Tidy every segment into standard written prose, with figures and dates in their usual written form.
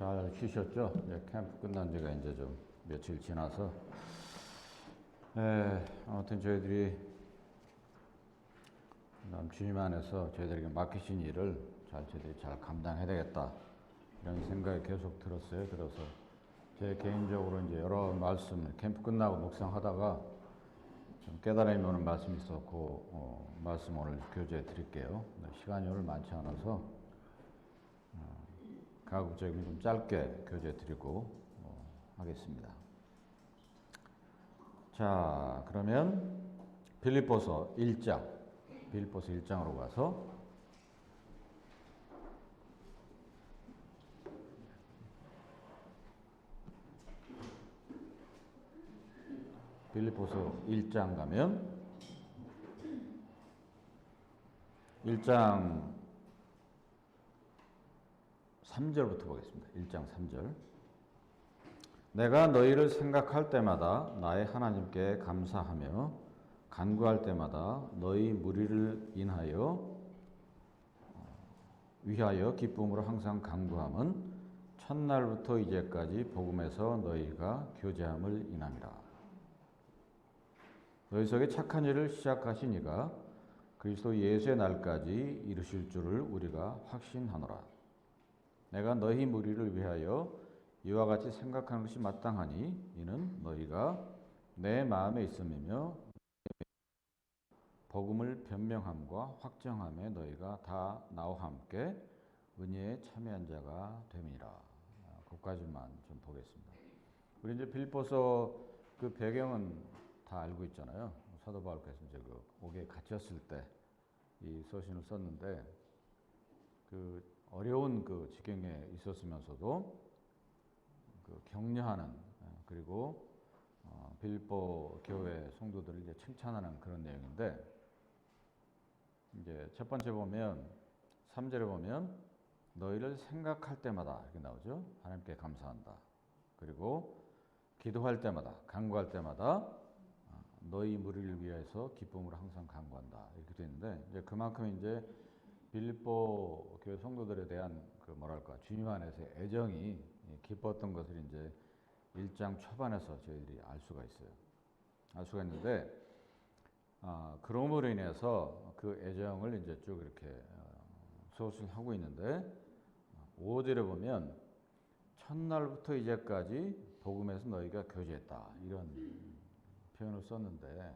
잘 쉬셨죠? 이제 캠프 끝난 지가 이제 좀 며칠 지나서, 아무튼 저희들이 주님 안에서 저희들에게 맡기신 일을 저희들이 잘 감당해야 되겠다, 이런 생각이 계속 들었어요. 들어서 제 개인적으로 이제 여러 말씀, 캠프 끝나고 묵상하다가 좀 깨달음이 오는 말씀이 있었고, 말씀 오늘 교제해 드릴게요. 시간이 오늘 많지 않아서 가급적이면 좀 짧게 교제해 드리고 하겠습니다. 자, 그러면 빌립보서 1장으로 가서 빌립보서 1장 가면 1장 3절부터 보겠습니다. 1장 3절. 내가 너희를 생각할 때마다 나의 하나님께 감사하며 간구할 때마다 너희 무리를 위하여 기쁨으로 항상 간구함은 첫날부터 이제까지 복음에서 너희가 교제함을 인함이라. 너희 속에 착한 일을 시작하신 이가 그리스도 예수의 날까지 이루실 줄을 우리가 확신하노라. 내가 너희 무리를 위하여 이와 같이 생각하는 것이 마땅하니 이는 너희가 내 마음에 있음이며 복음을 변명함과 확정함에 너희가 다 나와 함께 은혜에 참여한 자가 됨이라. 그것까지만 좀 보겠습니다. 우리 이제 빌립보서 그 배경은 다 알고 있잖아요. 사도 바울께서 이제 그 옥에 갇혔을 때 이 서신을 썼는데, 그 어려운 그 지경에 있었으면서도 그 격려하는, 그리고 빌립보 교회 성도들을 이제 칭찬하는 그런 내용인데, 이제 첫 번째 보면 3절에 보면 너희를 생각할 때마다 이렇게 나오죠. 하나님께 감사한다. 그리고 기도할 때마다, 간구할 때마다 너희 무리를 위해서 기쁨으로 항상 간구한다, 이렇게 되어 있는데, 이제 그만큼 이제 빌립보 교회 성도들에 대한 그 뭐랄까 주님 안에서의 애정이 깊었던 것을 이제 1장 초반에서 저희들이 알 수가 있어요. 알 수가 있는데, 그럼으로 인해서 그 애정을 이제 쭉 이렇게 소술하고 있는데, 5절에 보면 첫날부터 이제까지 복음에서 너희가 교제했다, 이런 표현을 썼는데,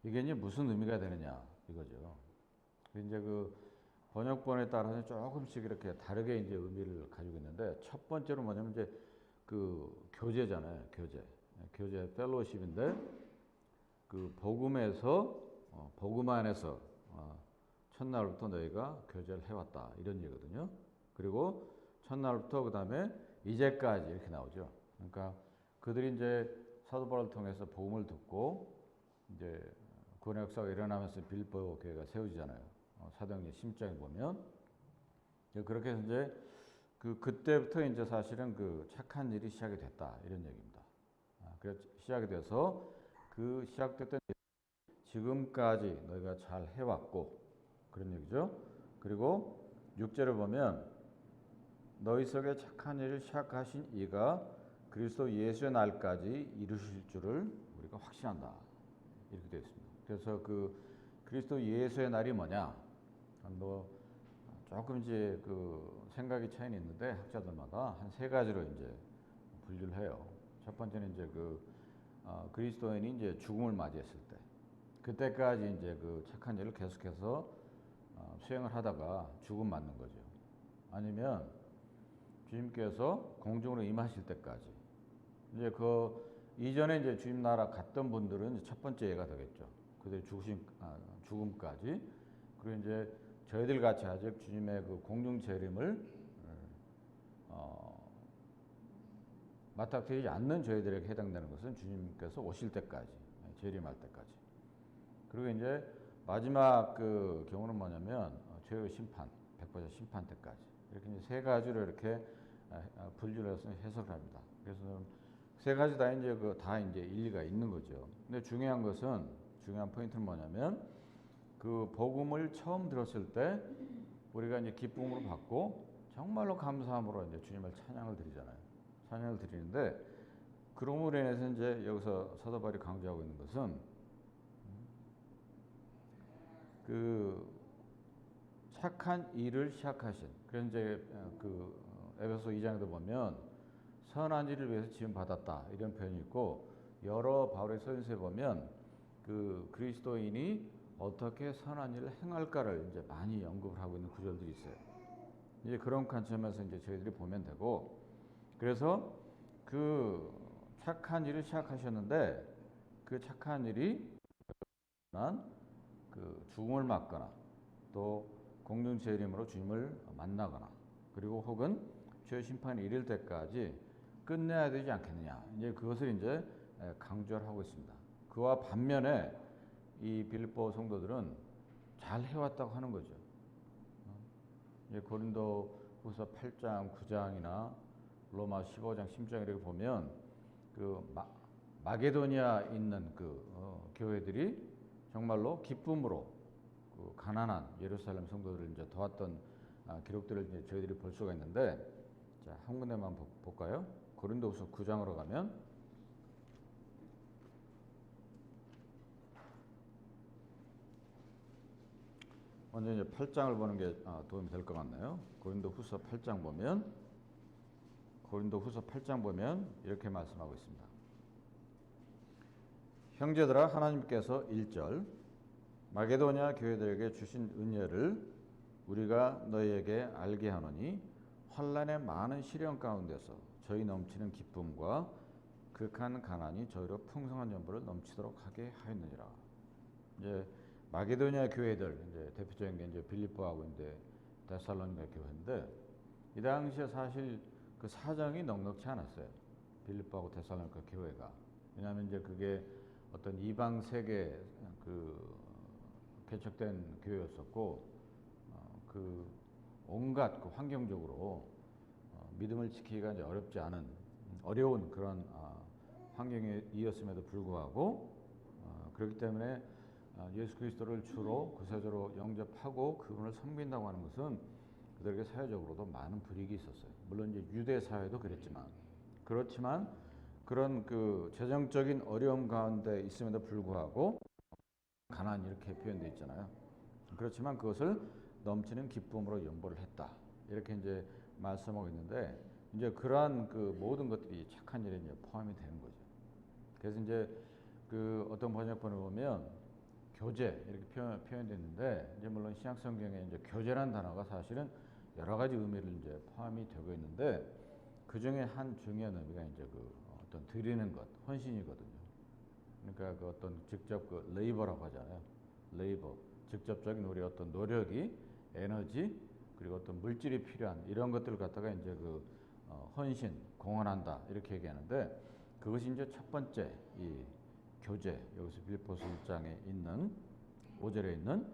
이게 이제 무슨 의미가 되느냐 이거죠. 이제 그 번역본에 따라서 조금씩 이렇게 다르게 이제 의미를 가지고 있는데, 첫 번째로 뭐냐면 이제 그 교제잖아요. 교제 펠로우십인데, 그 복음에서 복음 안에서 첫날부터 너희가 교제를 해왔다, 이런 얘기거든요. 그리고 첫날부터 그 다음에 이제까지 이렇게 나오죠. 그러니까 그들이 이제 사도 바울을 통해서 복음을 듣고 이제 구원의 역사가 일어나면서 빌립보 교회가 세워지잖아요. 사도행전 10장에 보면 그렇게 해서 이제 그때부터 이제 사실은 그 착한 일이 시작이 됐다, 이런 얘기입니다. 그래서 시작이 돼서 그 시작됐던 지금까지 너희가 잘 해왔고, 그런 얘기죠. 그리고 6절을 보면 너희 속에 착한 일을 시작하신 이가 그리스도 예수의 날까지 이루실 줄을 우리가 확신한다, 이렇게 되어 있습니다. 그래서 그 그리스도 예수의 날이 뭐냐, 뭐 조금 이제 그 생각이 차이는 있는데 학자들마다 한 세 가지로 이제 분류를 해요. 첫 번째는 이제 그리스도인이 이제 죽음을 맞이했을 때, 그때까지 이제 그 착한 일을 계속해서 수행을 하다가 죽음 맞는 거죠. 아니면 주님께서 공중으로 임하실 때까지, 이제 그 이전에 이제 주님 나라 갔던 분들은 이제 첫 번째 예가 되겠죠. 그들의 죽음까지. 그리고 이제 저희들 같이 아직 주님의 그 공중 재림을 맞닥뜨리지 않는 저희들에게 해당되는 것은 주님께서 오실 때까지, 재림할 때까지. 그리고 이제 마지막 그 경우는 뭐냐면 죄의 심판, 백보자 심판 때까지. 이렇게 이제 세 가지로 이렇게 분류를 해서 해석을 합니다. 그래서 세 가지 다 이제 다 이제 일리가 있는 거죠. 근데 중요한 포인트는 뭐냐면 그 복음을 처음 들었을 때 우리가 이제 기쁨으로 받고 정말로 감사함으로 이제 주님을 찬양을 드리잖아요. 찬양을 드리는데 그러므로 인해서 이제 여기서 사도 바울이 강조하고 있는 것은 그 착한 일을 시작하신. 그래서 이제 그 에베소 2장에도 보면 선한 일을 위해서 지음 받았다 이런 표현이 있고, 여러 바울의 서신서에 보면 그 그리스도인이 어떻게 선한 일을 행할까를 이제 많이 언급을 하고 있는 구절들이 있어요. 이제 그런 관점에서 이제 저희들이 보면 되고, 그래서 그 착한 일을 시작하셨는데 그 착한 일이 그 죽음을 맞거나 또 공중재림으로 주님을 만나거나 그리고 혹은 죄의 심판이 이를 때까지 끝내야 되지 않겠느냐, 이제 그것을 이제 강조를 하고 있습니다. 그와 반면에 이 빌립보 성도들은 잘 해왔다고 하는 거죠. 이제 고린도후서 8장, 9장이나 로마 15장, 16장 이렇게 보면 그 마게도니아 있는 그 교회들이 정말로 기쁨으로 그 가난한 예루살렘 성도들을 이제 도왔던 기록들을 이제 저희들이 볼 수가 있는데, 자, 한 군데만 볼까요? 고린도후서 9장으로 가면 먼저 이제 8장을 보는 게 도움이 될 것 같나요? 고린도후서 8장 보면 이렇게 말씀하고 있습니다. 형제들아, 하나님께서 1절 마게도냐 교회들에게 주신 은혜를 우리가 너희에게 알게 하노니 환난의 많은 시련 가운데서 저희 넘치는 기쁨과 극한 가난이 저희로 풍성한 연보를 넘치도록 하게 하였느니라. 이제 마게도냐 교회들, 이제 대표적인 게 이제 빌립보하고 이제 데살로니가 교회인데, 이 당시에 사실 그 사정이 넉넉치 않았어요. 빌립보하고 데살로니가 교회가. 왜냐하면 이제 그게 어떤 이방 세계 그 개척된 교회였었고, 그 온갖 그 환경적으로 믿음을 지키기가 이제 어렵지 않은 어려운 그런 환경이었음에도 불구하고 그렇기 때문에 예수 그리스도를 주로 구세주로 영접하고 그분을 섬긴다고 하는 것은 그들에게 사회적으로도 많은 불이익이 있었어요. 물론 이제 유대 사회도 그렇지만 그런 그 재정적인 어려움 가운데 있음에도 불구하고 가난 이렇게 표현되어 있잖아요. 그렇지만 그것을 넘치는 기쁨으로 연보를 했다, 이렇게 이제 말씀하고 있는데, 이제 그러한 그 모든 것들이 착한 일에 이제 포함이 되는 거죠. 그래서 이제 그 어떤 번역본을 보면 교제 이렇게 표현됐는데, 이제 물론 신약 성경에 이제 교제란 단어가 사실은 여러 가지 의미를 이제 포함이 되고 있는데, 그 중에 한 중요한 의미가 이제 그 어떤 드리는 것, 헌신이거든요. 그러니까 그 어떤 직접 그 레이버라고 하잖아요. 레이버, 직접적인 우리 어떤 노력이, 에너지, 그리고 어떤 물질이 필요한 이런 것들을 갖다가 이제 그 헌신, 공헌한다 이렇게 얘기하는데, 그것이 이제 첫 번째 이 교제, 여기서 빌립보서 1장에 있는 5절에 있는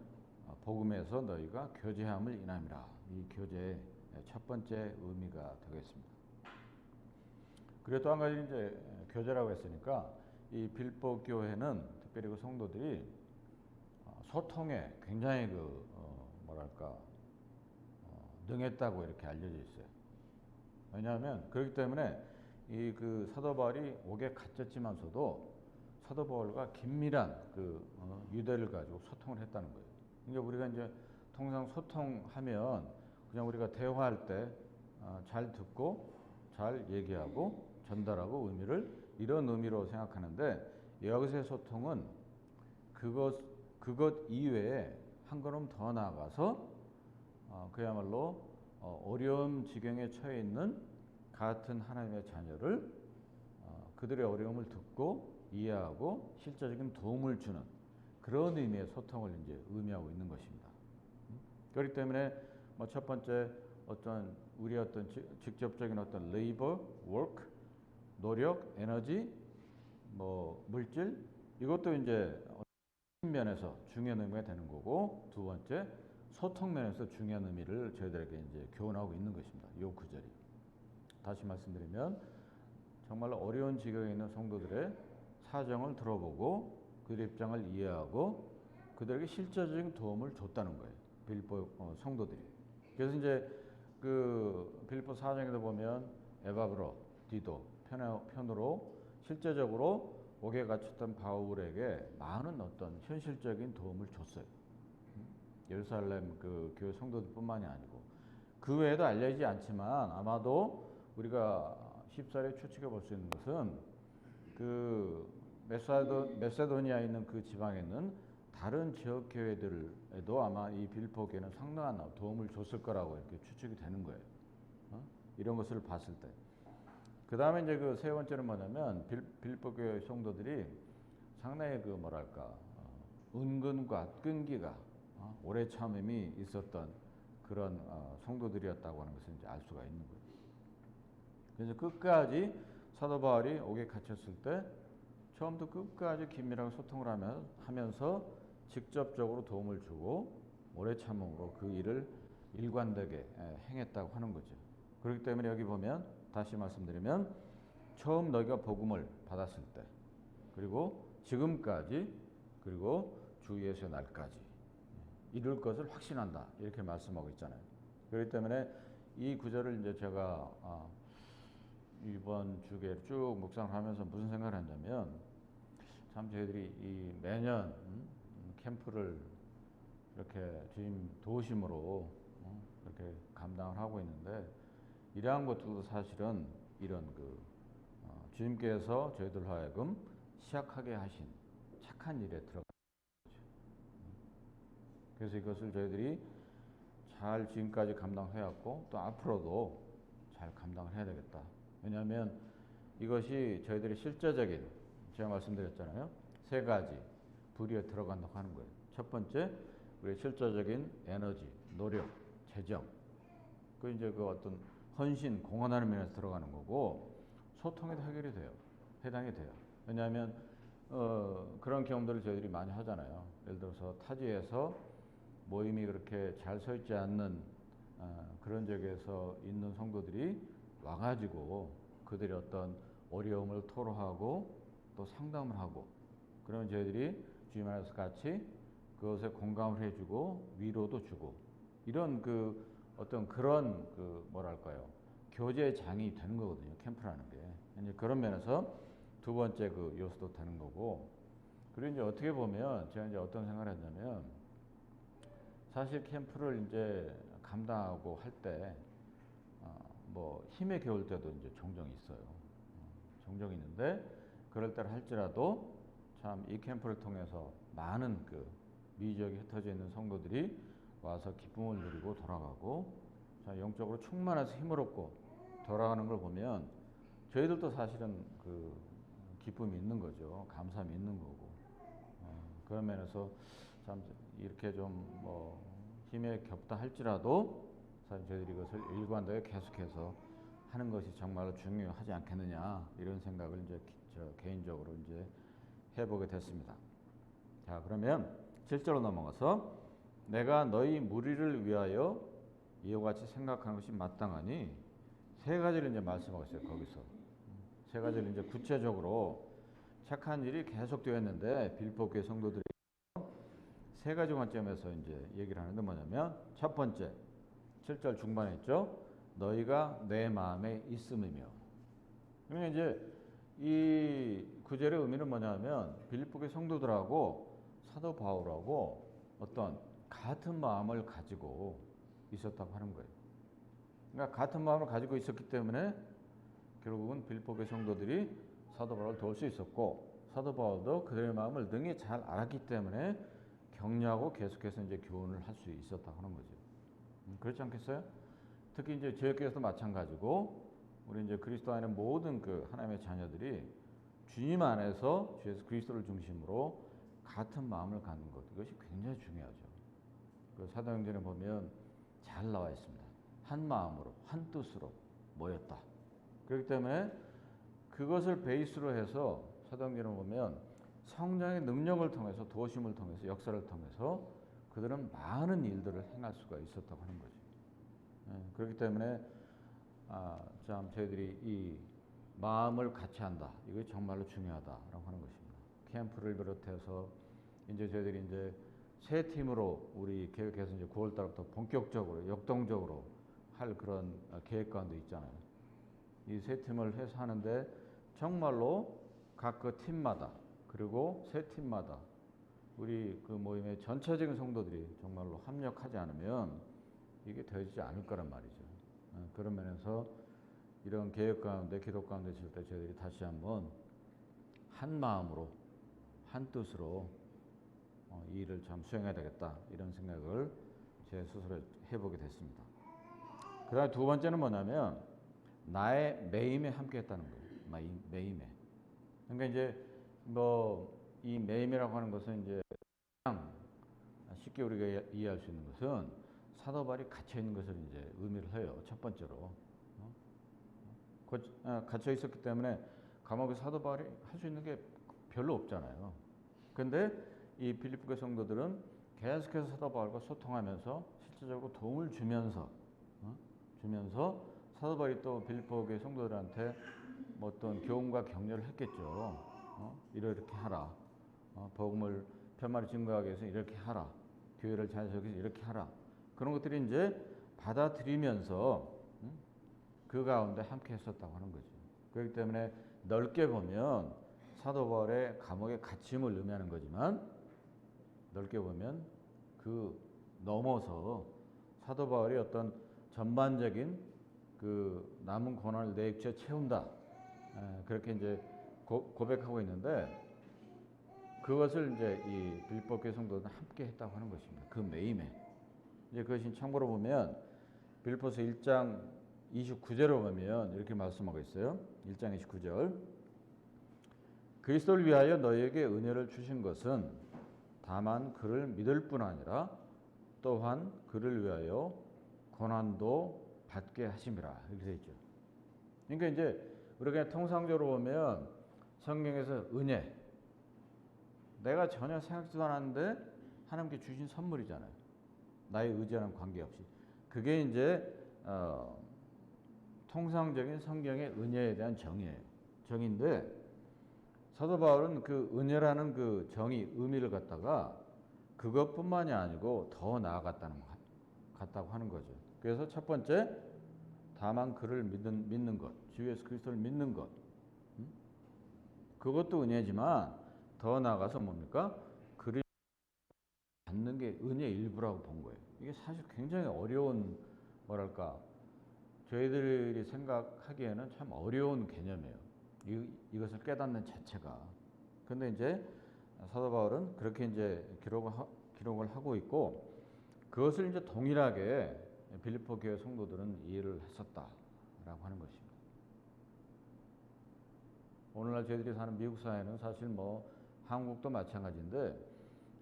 복음에서 너희가 교제함을 인함이라, 이 교제의 첫 번째 의미가 되겠습니다. 그리고 또 한 가지 이제 교제라고 했으니까 이 빌립보 교회는 특별히 그 성도들이 소통에 굉장히 그 능했다고 이렇게 알려져 있어요. 왜냐하면 그렇기 때문에 이 그 사도 바울이 옥에 갇혔지만서도 사도 바울과 긴밀한 그 유대를 가지고 소통을 했다는 거예요. 그러니까 우리가 이제 통상 소통하면 그냥 우리가 대화할 때 잘 듣고 잘 얘기하고 전달하고 의미를 이런 의미로 생각하는데, 여기서의 소통은 그것 이외에 한 걸음 더 나아가서 그야말로 어려움 지경에 처해 있는 같은 하나님의 자녀를 그들의 어려움을 듣고 이해하고 실제적인 도움을 주는 그런 의미의 소통을 이제 의미하고 있는 것입니다. 그렇기 때문에 뭐 첫 번째 어떤 우리의 어떤 직접적인 어떤 레이버, 워크, 노력, 에너지, 뭐 물질, 이것도 이제 면에서 중요한 의미가 되는 거고, 두 번째 소통 면에서 중요한 의미를 저희들에게 이제 교훈하고 있는 것입니다. 이 구절이. 다시 말씀드리면 정말로 어려운 지경에 있는 성도들의 사정을 들어보고 그들의 입장을 이해하고 그들에게 실질적인 도움을 줬다는 거예요. 빌립보 성도들이. 그래서 이제 그 빌립보 4장에도 보면 에바브로, 디도 편으로 실제적으로 옥에 갇혔던 바울에게 많은 어떤 현실적인 도움을 줬어요. 예루살렘 그 교회 성도들뿐만이 아니고 그 외에도 알려지지 않지만 아마도 우리가 쉽사리 추측해 볼 수 있는 것은 그 메세도니아에 있는 그 지방에 있는 다른 지역 교회들에도 아마 이 빌립보 교회는 상당한 도움을 줬을 거라고 이렇게 추측이 되는 거예요. 이런 것을 봤을 때. 그 다음에 이제 그 세 번째는 뭐냐면 빌립보 교회 성도들이 상당히 그 뭐랄까 은근과 끈기가 오래 참음이 있었던 그런 성도들이었다고 하는 것을 이제 알 수가 있는 거예요. 그래서 끝까지 사도 바울이 옥에 갇혔을 때 처음부터 끝까지 긴밀하게 소통을 하면서 직접적으로 도움을 주고 오래 참음으로 그 일을 일관되게 행했다고 하는 거죠. 그렇기 때문에 여기 보면 다시 말씀드리면 처음 너희가 복음을 받았을 때 그리고 지금까지 그리고 주 예수의 날까지 이룰 것을 확신한다 이렇게 말씀하고 있잖아요. 그렇기 때문에 이 구절을 이제 제가 이번 주에 쭉 묵상을 하면서 무슨 생각을 했냐면 참 저희들이 이 매년 캠프를 이렇게 주님 도우심으로 이렇게 감당을 하고 있는데 이러한 것들도 사실은 이런 주님께서 저희들 하여금 시작하게 하신 착한 일에 들어가는 거죠. 그래서 이것을 저희들이 잘 지금까지 감당해왔고 또 앞으로도 잘 감당을 해야 되겠다. 왜냐하면 이것이 저희들이 실제적인 제가 말씀드렸잖아요. 세 가지 부류에 들어간다고 하는 거예요. 첫 번째, 우리의 실제적인 에너지, 노력, 재정. 그 이제 그 어떤 헌신, 공헌하는 면에서 들어가는 거고 소통에도 해결이 돼요. 해당이 돼요. 왜냐하면 그런 경험들을 저희들이 많이 하잖아요. 예를 들어서 타지에서 모임이 그렇게 잘 서 있지 않는 그런 지역에서 있는 성도들이 와가지고 그들의 어떤 어려움을 토로하고 또 상담을 하고 그러면 저희들이 주님 안에서 같이 그것에 공감을 해주고 위로도 주고 이런 그 어떤 그런 그 뭐랄까요 교제장이 되는 거거든요. 캠프라는 게 이제 그런 면에서 두 번째 그 요소도 되는 거고 그리고 이제 어떻게 보면 제가 이제 어떤 생각을 했냐면 사실 캠프를 이제 감당하고 할 때 뭐 힘에 겨울 때도 이제 종종 있어요. 종종 있는데 그럴 때를 할지라도 참 이 캠프를 통해서 많은 그 미지역에 흩어져 있는 성도들이 와서 기쁨을 누리고 돌아가고 자 영적으로 충만해서 힘을 얻고 돌아가는 걸 보면 저희들도 사실은 그 기쁨이 있는 거죠. 감사함이 있는 거고 그런 면에서 참 이렇게 좀 뭐 힘에 겹다 할지라도 사실 저희들이 이것을 일관되게 계속해서 하는 것이 정말로 중요하지 않겠느냐 이런 생각을 이제 저 개인적으로 이제 해보게 됐습니다. 자 그러면 7절로 넘어가서 내가 너희 무리를 위하여 이와 같이 생각하는 것이 마땅하니 세 가지를 이제 말씀하고 있어요. 거기서 세 가지를 이제 구체적으로 착한 일이 계속되었는데 빌립보 교회 성도들이 세 가지 관점에서 이제 얘기를 하는데 뭐냐면 첫 번째 7절 중반에 있죠. 너희가 내 마음에 있음이며. 그러면 이제 이 구절의 의미는 뭐냐면 빌립보 교회 성도들하고 사도 바울하고 어떤 같은 마음을 가지고 있었다고 하는 거예요. 그러니까 같은 마음을 가지고 있었기 때문에 결국은 빌립보 교회 성도들이 사도 바울을 도울 수 있었고 사도 바울도 그들의 마음을 능히 잘 알았기 때문에 격려하고 계속해서 이제 교훈을 할 수 있었다고 하는 거죠. 그렇지 않겠어요? 특히 이제 지역교회에서도 마찬가지고 우리 이제 그리스도 안에 모든 그 하나님의 자녀들이 주님 안에서 주 예수 그리스도를 중심으로 같은 마음을 갖는 것 이것이 굉장히 중요하죠. 그 사도행전에 보면 잘 나와 있습니다. 한 마음으로 한 뜻으로 모였다. 그렇기 때문에 그것을 베이스로 해서 사도행전에 보면 성령의 능력을 통해서 도우심을 통해서 역사를 통해서 그들은 많은 일들을 행할 수가 있었다고 하는 거죠. 그렇기 때문에 참 저희들이 이 마음을 같이 한다. 이게 정말로 중요하다라고 하는 것입니다. 캠프를 비롯해서 이제 저희들이 이제 새 팀으로 우리 계획해서 이제 9월 달부터 본격적으로 역동적으로 할 그런 계획 가운데 있잖아요. 이 세 팀을 해서 하는데 정말로 각 그 팀마다 그리고 세 팀마다 우리 그 모임의 전체적인 성도들이 정말로 합력하지 않으면 이게 되지 않을 거란 말이죠. 그런 면에서 이런 계획 가운데 기도 가운데 있을 때 저희들이 다시 한번 한 마음으로 한 뜻으로 이 일을 참 수행해야 되겠다 이런 생각을 제 스스로 해보게 됐습니다. 그 다음에 두 번째는 뭐냐면 나의 매임에 함께했다는 거예요. 매임에. 그러니까 이제 뭐 이 매임이라고 하는 것은 이제 가장 쉽게 우리가 이해할 수 있는 것은 사도 바울이 갇혀 있는 것을 이제 의미를 해요. 첫 번째로 갇혀 있었기 때문에 감옥에 사도 바울이 할 수 있는 게 별로 없잖아요. 근데 이 빌립보 성도들은 계속해서 사도 바울과 소통하면서 실질적으로 도움을 주면서 사도 바울이 또 빌립보 교회 성도들한테 뭐 어떤 교훈과 격려를 했겠죠. 이렇게 하라. 복음을 편만히 증거하기 위해서 이렇게 하라. 교회를 잘 세우기 위해서 이렇게 하라. 그런 것들이 이제 받아들이면서 그 가운데 함께 했었다고 하는 거죠. 그렇기 때문에 넓게 보면 사도 바울의 감옥의 갇힘을 의미하는 거지만 넓게 보면 그 넘어서 사도 바울이 어떤 전반적인 그 남은 고난을 내 육체에 채운다. 그렇게 이제 고백하고 있는데 그것을 이제 이 빌립보 교회 성도들은 함께 했다고 하는 것입니다. 그 매임에. 이제 그것이 참고로 보면 빌립보서 1장 29절을 보면 이렇게 말씀하고 있어요. 1장 29절. 그리스도를 위하여 너희에게 은혜를 주신 것은 다만 그를 믿을 뿐 아니라 또한 그를 위하여 고난도 받게 하심이라 이렇게 되어 있죠. 그러니까 이제 우리가 통상적으로 보면 성경에서 은혜 내가 전혀 생각지도 않았는데 하나님께 주신 선물이잖아요. 나의 의지와는 관계없이. 그게 이제 통상적인 성경의 은혜에 대한 정의예요. 정의인데 사도 바울은 그 은혜라는 그 정의, 의미를 갖다가 그것뿐만이 아니고 더 같다고 하는 거죠. 그래서 첫 번째, 다만 그를 믿는 것, 주 예수 그리스도를 믿는 것, 그것도 은혜지만 더 나아가서 뭡니까? 그를 받는 게 은혜의 일부라고 본 거예요. 이게 사실 굉장히 어려운 뭐랄까 저희들이 생각하기에는 참 어려운 개념이에요. 이것을 깨닫는 자체가. 근데 이제 사도 바울은 그렇게 이제 기록을 하고 있고 그것을 이제 동일하게 빌립보 교회 성도들은 이해를 했었다라고 하는 것입니다. 오늘날 저희들이 사는 미국 사회는 사실 뭐 한국도 마찬가지인데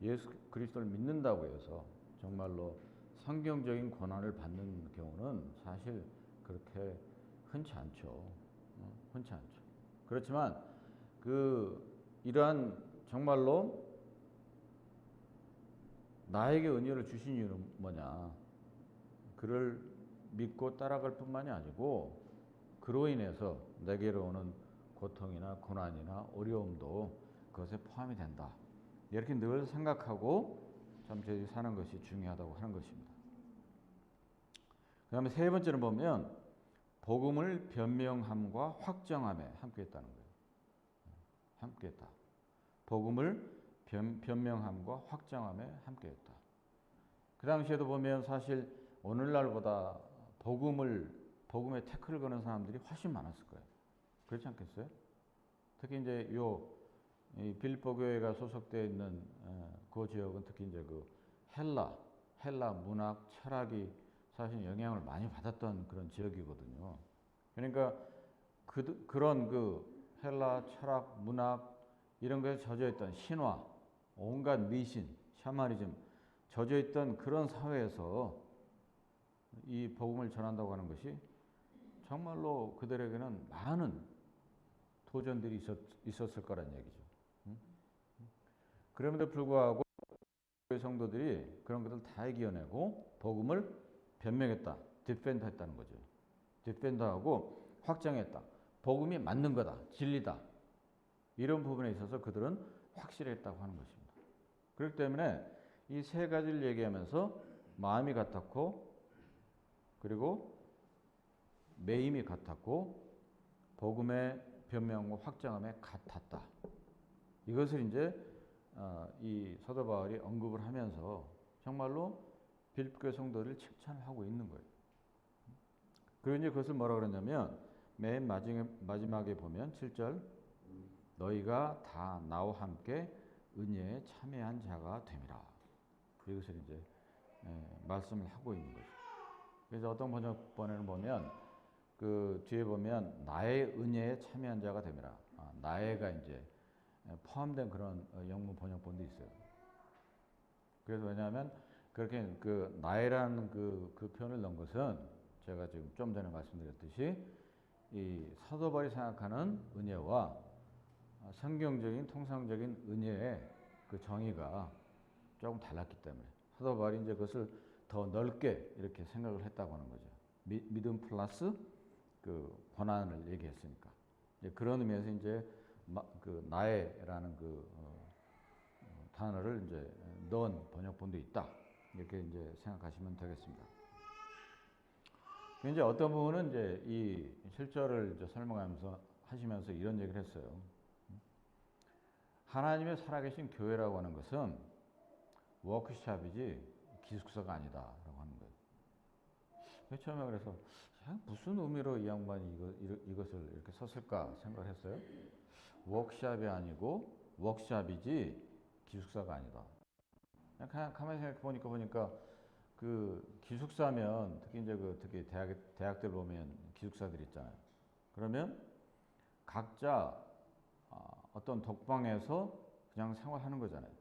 예수 그리스도를 믿는다고 해서 정말로 성경적인 고난을 받는 경우는 사실 그렇게 흔치 않죠. 흔치 않죠. 그렇지만 이러한 정말로 나에게 은혜를 주신 이유는 뭐냐? 그를 믿고 따라갈 뿐만이 아니고 그로 인해서 내게로 오는 고통이나 고난이나 어려움도 그것에 포함이 된다. 이렇게 늘 생각하고 참 저희 사는 것이 중요하다고 하는 것입니다. 그 다음에 세 번째는 보면 복음을 변명함과 확정함에 함께했다는 거예요. 함께했다. 복음을 변명함과 확정함에 함께했다. 그 당시에도 보면 사실 오늘날보다 복음에 태클을 거는 사람들이 훨씬 많았을 거예요. 그렇지 않겠어요? 특히 이제 이 빌립보 교회가 소속되어 있는 그 지역은 특히 이제 그 헬라 문학, 철학이 사실 영향을 많이 받았던 그런 지역이거든요. 그러니까 그런 헬라 철학, 문학 이런 거에 젖어있던 신화, 온갖 미신, 샤머니즘 젖어있던 그런 사회에서 이 복음을 전한다고 하는 것이 정말로 그들에게는 많은 도전들이 있었을 거란 얘기죠. 그럼에도 불구하고 성도들이 그런 것을 다 이겨내고 복음을 변명했다, 디펜드했다는 거죠. 디펜드하고 확정했다. 복음이 맞는 거다, 진리다. 이런 부분에 있어서 그들은 확실했다고 하는 것입니다. 그렇기 때문에 이 세 가지를 얘기하면서 마음이 같았고 그리고 매임이 같았고 복음의 변명과 확장함에 같았다. 이것을 이제 이 사도 바울이 언급을 하면서 정말로 빌립보 성도를 칭찬을 하고 있는 거예요. 그리고 이제 그것을 뭐라 그러냐면 맨 마지막에 보면 7절 너희가 다 나와 함께 은혜에 참여한 자가 됨이라. 이것을 이제 말씀을 하고 있는 거죠. 그래서 어떤 번역본에는 보면 그 뒤에 보면 나의 은혜에 참여한 자가 됨이라. 나의가 이제 포함된 그런 영문 번역본도 있어요. 그래서 왜냐하면 그렇게 그 나의라는 그 표현을 넣은 것은 제가 지금 좀 전에 말씀드렸듯이 이 사도 바울이 생각하는 은혜와 성경적인 통상적인 은혜의 그 정의가 조금 달랐기 때문에 사도 바울이 이제 그것을 더 넓게 이렇게 생각을 했다고 하는 거죠. 믿음 플러스 그 권한을 얘기했으니까. 이제 그런 의미에서 이제 그 나의라는 그 단어를 이제 넣은 번역본도 있다. 이렇게 이제 생각하시면 되겠습니다. 이제 어떤 부분은 이제 이 실절을 이제 설명하면서 하시면서 이런 얘기를 했어요. 하나님의 살아계신 교회라고 하는 것은 워크샵이지 기숙사가 아니다라고 하는 거예요. 처음에 그래서 무슨 의미로 이 양반이 이것을 이렇게 썼을까 생각을 했어요. 워크샵이 아니고 워크샵이지 기숙사가 아니다. 그냥 가만히 생각해 보니까 그 기숙사면 특히 이제 특히 대학들 보면 기숙사들 있잖아요. 그러면 각자 어떤 독방에서 그냥 생활하는 거잖아요.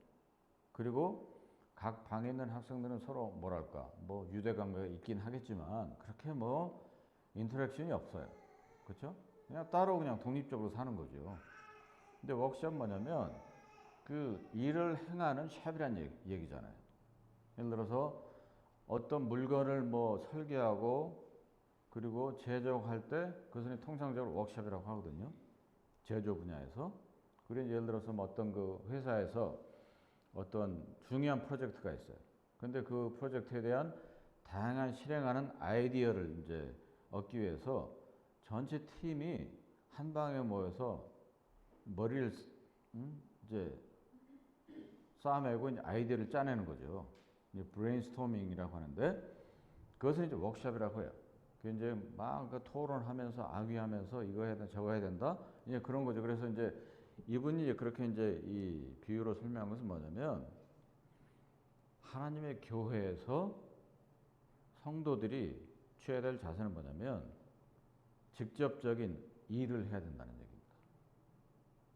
그리고 각 방에 있는 학생들은 서로 뭐랄까 뭐 유대관계가 있긴 하겠지만 그렇게 뭐 인터랙션이 없어요. 그렇죠? 그냥 따로 그냥 독립적으로 사는 거죠. 근데 워크숍 뭐냐면 그 일을 행하는 샵이란 얘기잖아요. 예를 들어서 어떤 물건을 뭐 설계하고 그리고 제조할 때 그것은 통상적으로 워크숍이라고 하거든요. 제조 분야에서. 그리고 예를 들어서 뭐 어떤 그 회사에서 어떤 중요한 프로젝트가 있어요. 근데 그 프로젝트에 대한 다양한 실행하는 아이디어를 이제 얻기 위해서 전체 팀이 한 방에 모여서 머리를 이제 쌓아매고 이제 아이디어를 짜내는 거죠. 이제 브레인스토밍이라고 하는데 그것을 이제 워크숍이라고 해요. 그 이제 막 그 토론하면서 악의하면서 이거 해야 된다 저거 해야 된다 이제 그런 거죠. 그래서 이제 이분이 이제 그렇게 이제 이 비유로 설명한 것은 뭐냐면 하나님의 교회에서 성도들이 취해야 될 자세는 뭐냐면 직접적인 일을 해야 된다는 얘기입니다.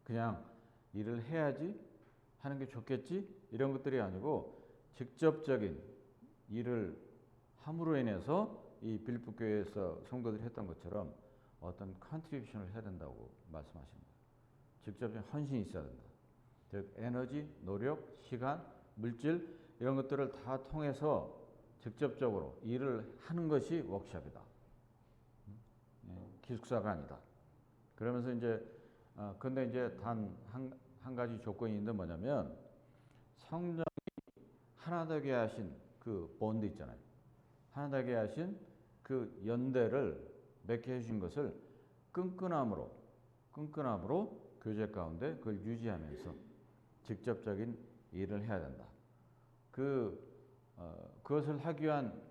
그냥 일을 해야지 하는 게 좋겠지 이런 것들이 아니고 직접적인 일을 함으로 인해서 이 빌립보 교회에서 성도들이 했던 것처럼 어떤 컨트리뷰션을 해야 된다고 말씀하십니다. 직접적인 헌신이 있어야 된다. 즉 에너지, 노력, 시간, 물질 이런 것들을 다 통해서 직접적으로 일을 하는 것이 워크숍이다. 기숙사가 아니다. 그러면서 이제 근데 이제 단 한 가지 조건이 있는데 뭐냐면 성령이 하나 되게 하신 그 본드 있잖아요. 하나 되게 하신 그 연대를 맺게 해주신 것을 끈끈함으로 교제 가운데 그걸 유지하면서 직접적인 일을 해야 된다. 그것을 하기 위한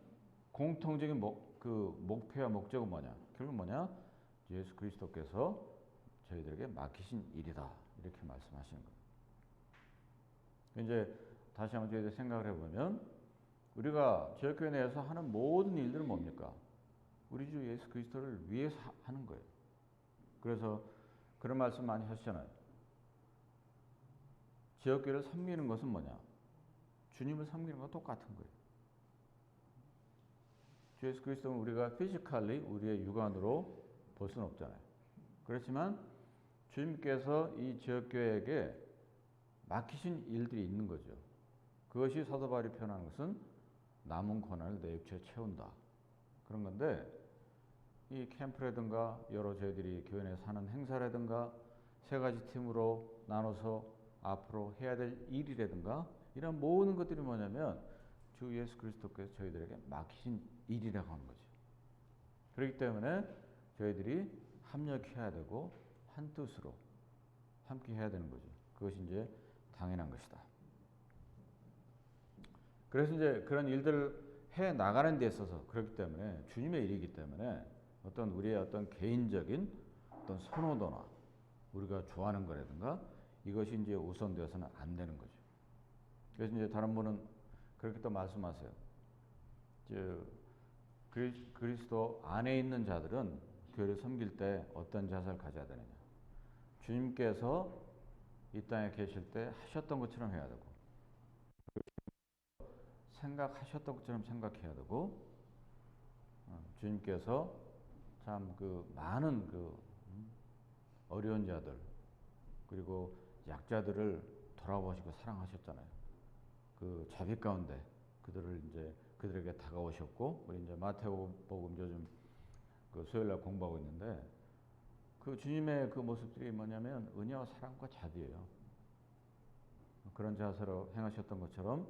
공통적인 목표와 목적은 뭐냐? 결국 뭐냐? 예수 그리스도께서 저희들에게 맡기신 일이다. 이렇게 말씀하시는 겁니다. 이제 다시 한번 저희들 생각을 해보면 우리가 지역교회 내에서 하는 모든 일들은 뭡니까? 우리 주 예수 그리스도를 위해서 하는 거예요. 그래서 그런 말씀 많이 하시잖아요. 지역교회를 섬기는 것은 뭐냐? 주님을 섬기는 것과 똑같은 거예요. 주 예수 그리스도는 우리가 피지컬리 우리의 육안으로 볼 수는 없잖아요. 그렇지만 주님께서 이 지역교회에게 맡기신 일들이 있는 거죠. 그것이 사도 바울이 표현하는 것은 남은 권한을 내 육체에 채운다. 그런 건데 이 캠프라든가 여러 저희들이 교회 내에 사는 행사라든가 세 가지 팀으로 나눠서 앞으로 해야 될 일이라든가 이런 모든 것들이 뭐냐면 주 예수 그리스도께서 저희들에게 맡기신 일이라고 하는 거죠. 그렇기 때문에 저희들이 합력해야 되고 한 뜻으로 함께 해야 되는 거죠. 그것이 이제 당연한 것이다. 그래서 이제 그런 일들을 해 나가는 데 있어서 그렇기 때문에 주님의 일이기 때문에 어떤 우리의 어떤 개인적인 어떤 선호도나 우리가 좋아하는 거라든가 이것이 이제 우선되어서는 안 되는 거죠. 그래서 이제 다른 분은 그렇게 또 말씀하세요. 그리스도 안에 있는 자들은 교회를 섬길 때 어떤 자세를 가져야 되느냐. 주님께서 이 땅에 계실 때 하셨던 것처럼 해야 되고 생각하셨던 것처럼 생각해야 되고 주님께서 참 그 많은 그 어려운 자들 그리고 약자들을 돌아보시고 사랑하셨잖아요. 그 자비 가운데 그들을 이제 그들에게 다가오셨고 우리 이제 마태복음 요즘 그 수요일날 공부하고 있는데 그 주님의 그 모습들이 뭐냐면 은혜와 사랑과 자비예요. 그런 자세로 행하셨던 것처럼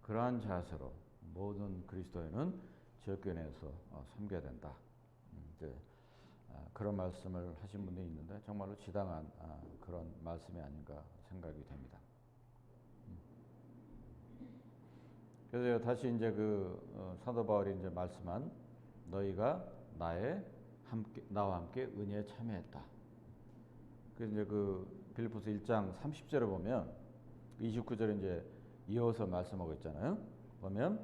그러한 자세로 모든 그리스도인은 지역교회 내에서 섬겨야 된다. 이제 그런 말씀을 하신 분들이 있는데 정말로 지당한 그런 말씀이 아닌가 생각이 됩니다. 그래서 다시 이제 그 사도 바울이 이제 말씀한 너희가 나와 함께 은혜에 참여했다. 그래서 이제 그 빌립보서 1장 30절에 보면 29절에 이제 이어서 말씀하고 있잖아요. 보면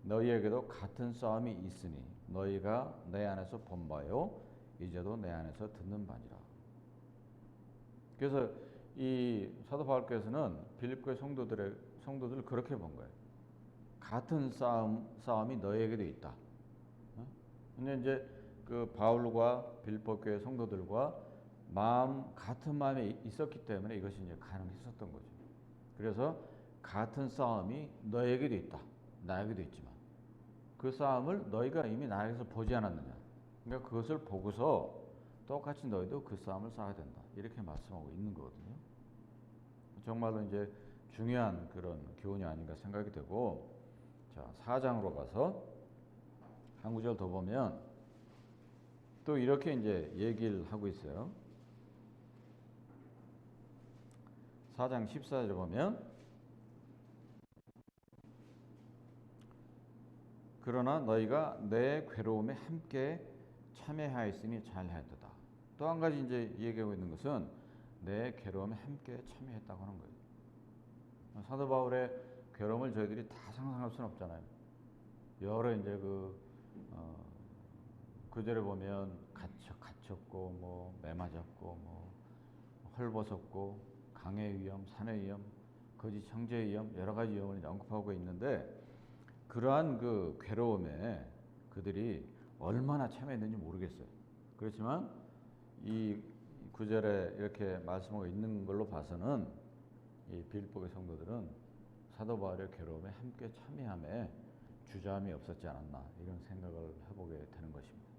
너희에게도 같은 싸움이 있으니 너희가 내 안에서 본 바요 이제도 내 안에서 듣는 바니라. 그래서 이 사도 바울께서는 빌립보의 성도들을 그렇게 본 거예요. 같은 싸움이 너희에게도 있다. 근데 이제 그 바울과 빌립보 교회 성도들과 같은 마음에 있었기 때문에 이것이 이제 가능했었던 거죠. 그래서 같은 싸움이 너에게도 있다. 나에게도 있지만 그 싸움을 너희가 이미 나에게서 보지 않았느냐. 그러니까 그것을 보고서 똑같이 너희도 그 싸움을 싸야 된다. 이렇게 말씀하고 있는 거거든요. 정말로 이제 중요한 그런 교훈이 아닌가 생각이 되고 자, 4장으로 가서 한 구절 더 보면 또 이렇게 이제 얘기를 하고 있어요. 4장 14절에 보면 그러나 너희가 내 괴로움에 함께 참여하였으니 잘하였도다. 또 한 가지 이제 얘기하고 있는 것은 내 괴로움에 함께 참여했다고 하는 거예요. 사도 바울의 괴로움을 저희들이 다 상상할 수는 없잖아요. 여러 이제 구절에 보면 갇혔고 뭐 매 맞았고 뭐 헐벗었고 강의 위험, 산의 위험, 거짓 형제의 위험 여러 가지 위험을 언급하고 있는데 그러한 그 괴로움에 그들이 얼마나 참여했는지 모르겠어요. 그렇지만 이 구절에 이렇게 말씀하고 있는 걸로 봐서는 이 빌립보의 성도들은 사도 바울의 괴로움에 함께 참여함에 주저함이 없었지 않았나 이런 생각을 해보게 되는 것입니다.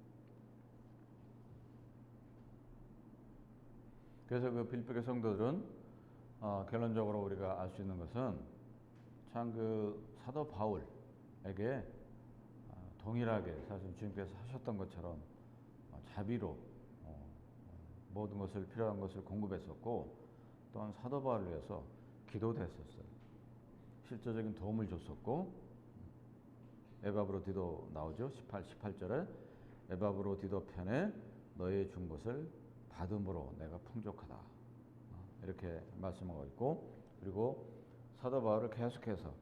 그래서 그 빌립보의 성도들은 결론적으로 우리가 알 수 있는 것은 참 그 사도 바울에게 동일하게 사실 주님께서 하셨던 것처럼 자비로 모든 것을 필요한 것을 공급했었고 또한 사도 바울을 위해서 기도도 했었어요. 실제적인 도움을 줬었고 에바브로디도 나오죠. 18절에 에바브로디도 편에 너의 준 것을 받음으로 내가 풍족하다. 이렇게 말씀하고 있고 그리고 사도 바울을 계속해서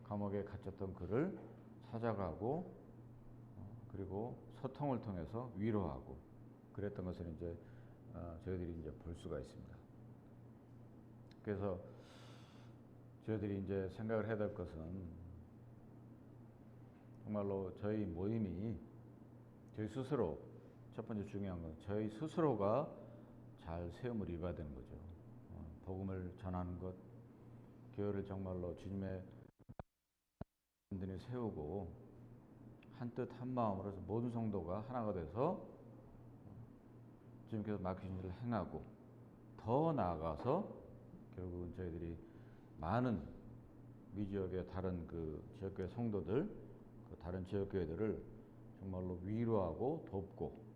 감옥에 갇혔던 그를 찾아가고 그리고 소통을 통해서 위로하고 그랬던 것을 이제 저희들이 이제 볼 수가 있습니다. 그래서 저희들이 이제 생각을 해야 될 것은 정말로 저희 모임이 저희 스스로 첫 번째 중요한 건 저희 스스로가 잘 세움을 입어야 되는 거죠. 복음을 전하는 것, 교회를 정말로 주님의 분들이 세우고 한 뜻 한 마음으로 모든 성도가 하나가 돼서 주님께서 맡기신 일을 행하고 더 나아가서 결국은 저희들이 많은 미지역의 다른 그 지역교회 성도들, 그 다른 지역교회들을 정말로 위로하고 돕고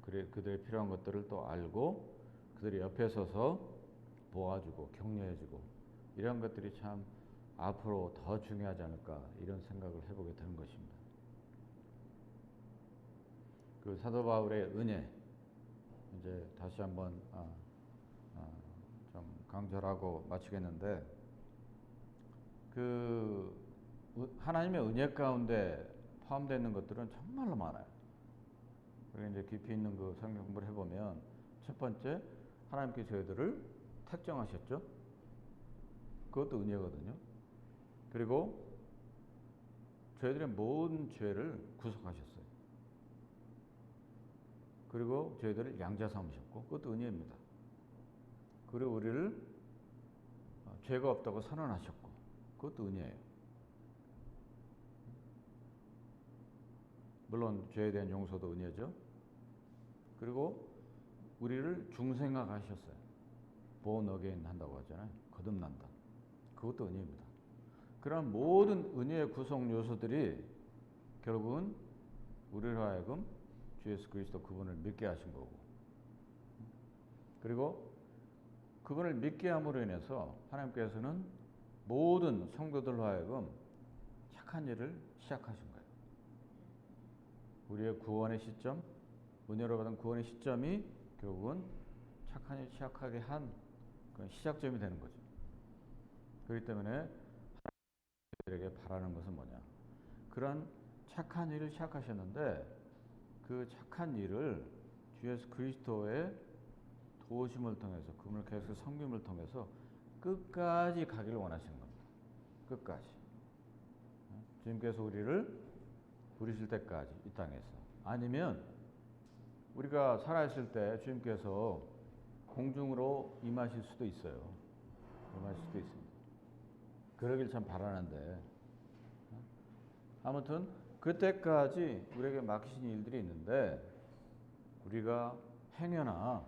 그들의 필요한 것들을 또 알고 그들이 옆에 서서 도와주고 격려해주고 이런 것들이 참 앞으로 더 중요하지 않을까 이런 생각을 해보게 되는 것입니다. 그 사도 바울의 은혜 이제 다시 한번 좀 강조하고 마치겠는데 그 하나님의 은혜 가운데 포함되어 있는 것들은 정말로 많아요. 그리고 이제 깊이 있는 그 성경 공부를 해보면 첫 번째 하나님께서 저희들을 택정하셨죠. 그것도 은혜거든요. 그리고 저희들의 모든 죄를 구속하셨어요. 그리고 저희들을 양자 삼으셨고 그것도 은혜입니다. 그리고 우리를 죄가 없다고 선언하셨고 그것도 은혜예요. 물론 죄에 대한 용서도 은혜죠. 그리고 우리를 중생하게 하셨어요. born again 한다고 하잖아요. 거듭난다. 그것도 은혜입니다. 그런 모든 은혜의 구성 요소들이 결국은 우리로 하여금 주 예수 그리스도 그분을 믿게 하신 거고 그리고 그분을 믿게 함으로 인해서 하나님께서는 모든 성도들로 하여금 착한 일을 시작하신 거예요. 우리의 구원의 시점, 은혜로 받은 구원의 시점이 결국은 착한 일 시작하게 한 그런 시작점이 되는 거죠. 그렇기 때문에 하나님들에게 바라는 것은 뭐냐? 그런 착한 일을 시작하셨는데 그 착한 일을 주 예수 그리스도의 도우심을 통해서 그분을 계속 섬김을 통해서 끝까지 가기를 원하시는 겁니다. 끝까지. 주님께서 우리를 부르실 때까지 이 땅에서. 아니면 우리가 살아있을 때 주님께서 공중으로 임하실 수도 있어요. 임하실 수도 있습니다. 그러길 참 바라는데 아무튼 그때까지 우리에게 맡기신 일들이 있는데 우리가 행여나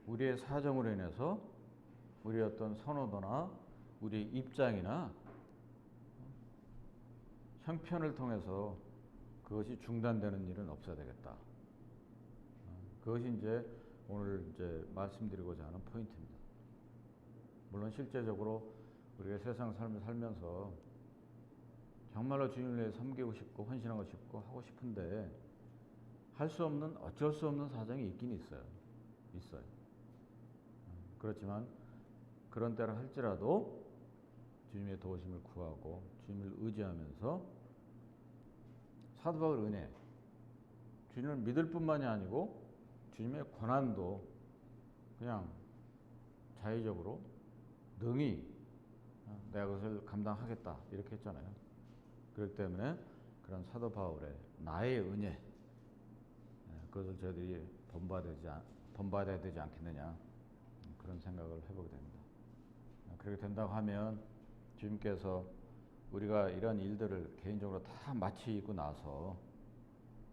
우리의 사정으로 인해서 우리의 어떤 선호도나 우리의 입장이나 형편을 통해서 그것이 중단되는 일은 없어야 되겠다. 그것이 이제 오늘 이제 말씀드리고자 하는 포인트입니다. 물론 실제적으로 우리가 세상 삶을 살면서 정말로 주님을 위해 섬기고 싶고 헌신하고 싶고 하고 싶은데 할 수 없는 어쩔 수 없는 사정이 있긴 있어요. 그렇지만 그런 때라 할지라도 주님의 도우심을 구하고 주님을 의지하면서 사도 바울 은혜 주님을 믿을 뿐만이 아니고 주님의 권한도 그냥 자의적으로 능히 내가 그것을 감당하겠다 이렇게 했잖아요. 그렇기 때문에 그런 사도 바울의 나의 은혜 그것을 저희들이 본받아야 되지 않겠느냐 그런 생각을 해보게 됩니다. 그렇게 된다고 하면 주님께서 우리가 이런 일들을 개인적으로 다 마치고 나서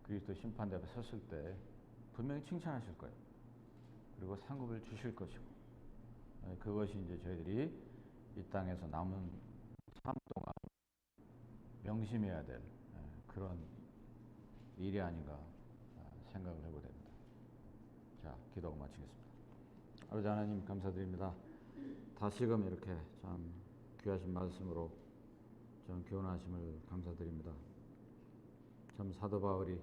그리스도 심판대 앞에 섰을 때 분명히 칭찬하실 거예요. 그리고 상급을 주실 것이고 그것이 이제 저희들이 이 땅에서 남은 삶 동안 명심해야 될 그런 일이 아닌가 생각을 해보게 됩니다. 자, 기도하고 마치겠습니다. 아버지 하나님 감사드립니다. 다시금 이렇게 참 귀하신 말씀으로 좀 교훈하심을 감사드립니다. 참 사도 바울이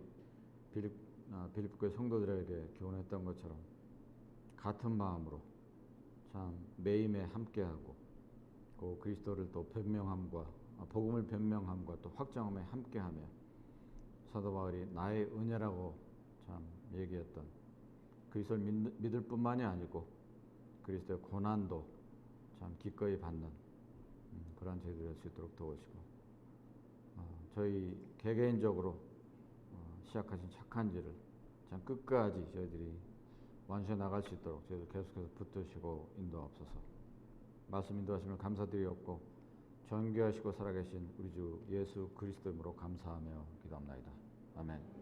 빌립보의 성도들에게 교훈했던 것처럼 같은 마음으로 참 매임에 함께하고 그 그리스도를 또 변명함과 복음을 변명함과 또 확정함에 함께하며 사도 바울이 나의 은혜라고 참 얘기했던 그리스도를 믿을 뿐만이 아니고 그리스도의 고난도 참 기꺼이 받는 그런 저희들이 될 수 있도록 도우시고 저희 개개인적으로 시작하신 착한 일을 참 끝까지 저희들이 완수해 나갈 수 있도록 저희들 계속해서 붙드시고 인도하옵소서. 말씀 인도하심을 감사드리옵고 존귀하시고 살아계신 우리 주 예수 그리스도 이름으로 감사하며 기도합나이다. 아멘.